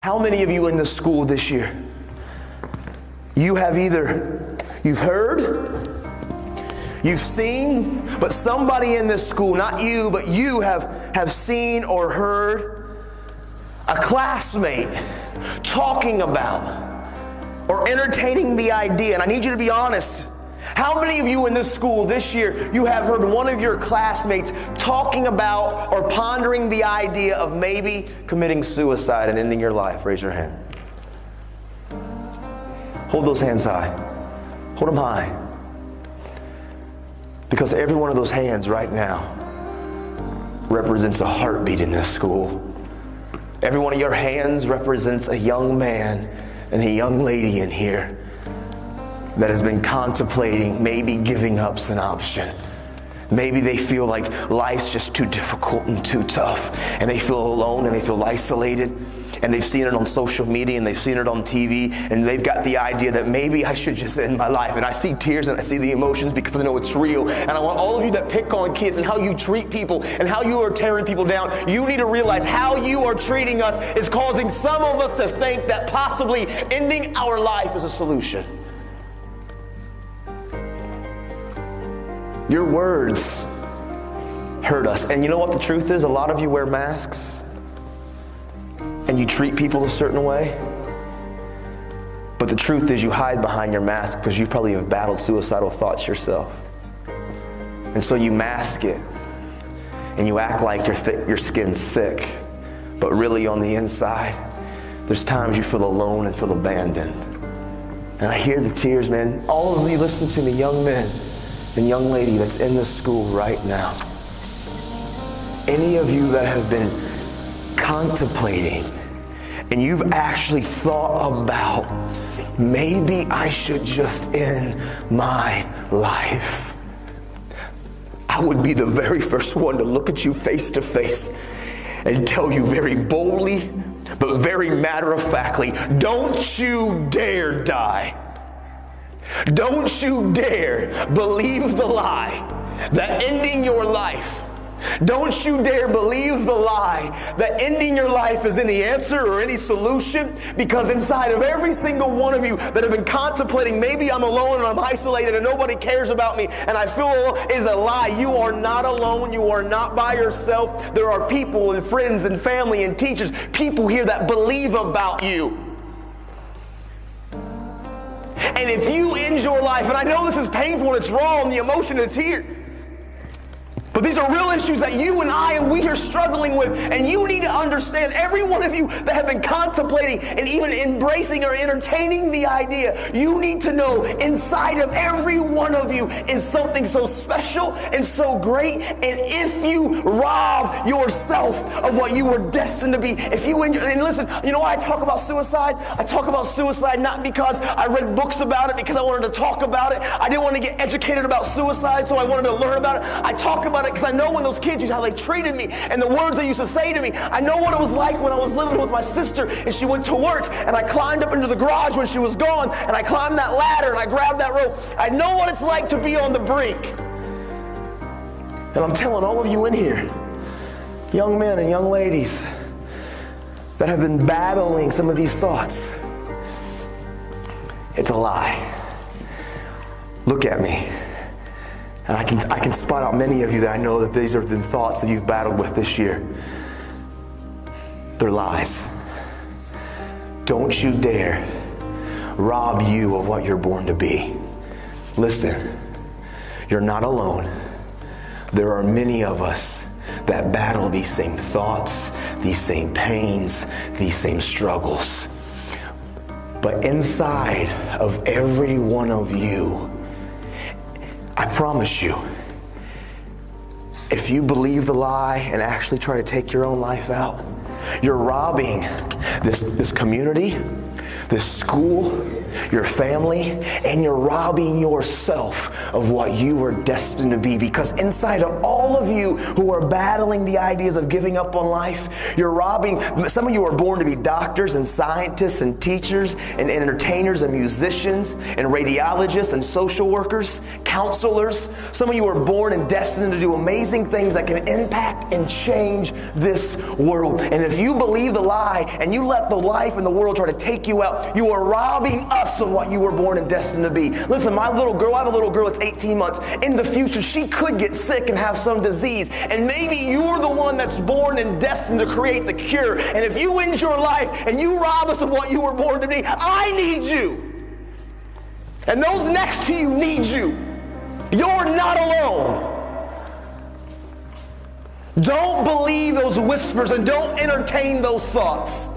How many of you in this school this year, you've heard, you've seen, but somebody in this school, not you, but you have seen or heard a classmate talking about or entertaining the idea, and I need you to be honest. How many of you in this school this year, you have heard one of your classmates talking about or pondering the idea of maybe committing suicide and ending your life? Raise your hand. Hold those hands high. Hold them high. Because every one of those hands right now represents a heartbeat in this school. Every one of your hands represents a young man and a young lady in here that has been contemplating maybe giving up's an option. Maybe they feel like life's just too difficult and too tough, and they feel alone and they feel isolated, and they've seen it on social media and they've seen it on TV, and they've got the idea that maybe I should just end my life. And I see tears and I see the emotions because I know it's real. And I want all of you that pick on kids and how you treat people and how you are tearing people down, you need to realize how you are treating us is causing some of us to think that possibly ending our life is a solution. Your words hurt us. And you know what the truth is? A lot of you wear masks and you treat people a certain way. But the truth is you hide behind your mask because you probably have battled suicidal thoughts yourself. And so you mask it and you act like your skin's thick. But really on the inside, there's times you feel alone and feel abandoned. And I hear the tears, man. All of you listen to me, young men and young lady that's in this school right now. Any of you that have been contemplating and you've actually thought about maybe I should just end my life, I would be the very first one to look at you face to face and tell you very boldly but very matter-of-factly, don't you dare die. Don't you dare believe the lie that ending your life, don't you dare believe the lie that ending your life is any answer or any solution, because inside of every single one of you that have been contemplating, maybe I'm alone and I'm isolated and nobody cares about me and I feel alone, is a lie. You are not alone. You are not by yourself. There are people and friends and family and teachers, people here that believe about you. And if you end your life, and I know this is painful and it's wrong, the emotion is here, but these are real issues that you and I and we are struggling with, and you need to understand, every one of you that have been contemplating and even embracing or entertaining the idea, you need to know inside of every one of you is something so special and so great. And if you rob yourself of what you were destined to be, if you and listen, you know why I talk about suicide? I talk about suicide not because I read books about it, because I wanted to talk about it. I didn't want to get educated about suicide, so I wanted to learn about it. I talk about it because I know when those kids used how they treated me and the words they used to say to me. I know what it was like when I was living with my sister and she went to work and I climbed up into the garage when she was gone and I climbed that ladder and I grabbed that rope. I know what it's like to be on the brink. And I'm telling all of you in here, young men and young ladies that have been battling some of these thoughts, it's a lie. Look at me. And I can spot out many of you that I know that these have been thoughts that you've battled with this year. They're lies. Don't you dare rob you of what you're born to be. Listen, you're not alone. There are many of us that battle these same thoughts, these same pains, these same struggles. But inside of every one of you, I promise you, if you believe the lie and actually try to take your own life out, you're robbing this community, this school, your family, and you're robbing yourself of what you were destined to be. Because inside of all of you who are battling the ideas of giving up on life, you're robbing. Some of you are born to be doctors and scientists and teachers and entertainers and musicians and radiologists and social workers, counselors. Some of you are born and destined to do amazing things that can impact and change this world. And if you believe the lie and you let the life and the world try to take you out, you are robbing us of what you were born and destined to be. Listen, my little girl, I have a little girl that's 18 months. In the future, she could get sick and have some disease. And maybe you're the one that's born and destined to create the cure. And if you end your life and you rob us of what you were born to be, I need you. And those next to you need you. You're not alone. Don't believe those whispers and don't entertain those thoughts.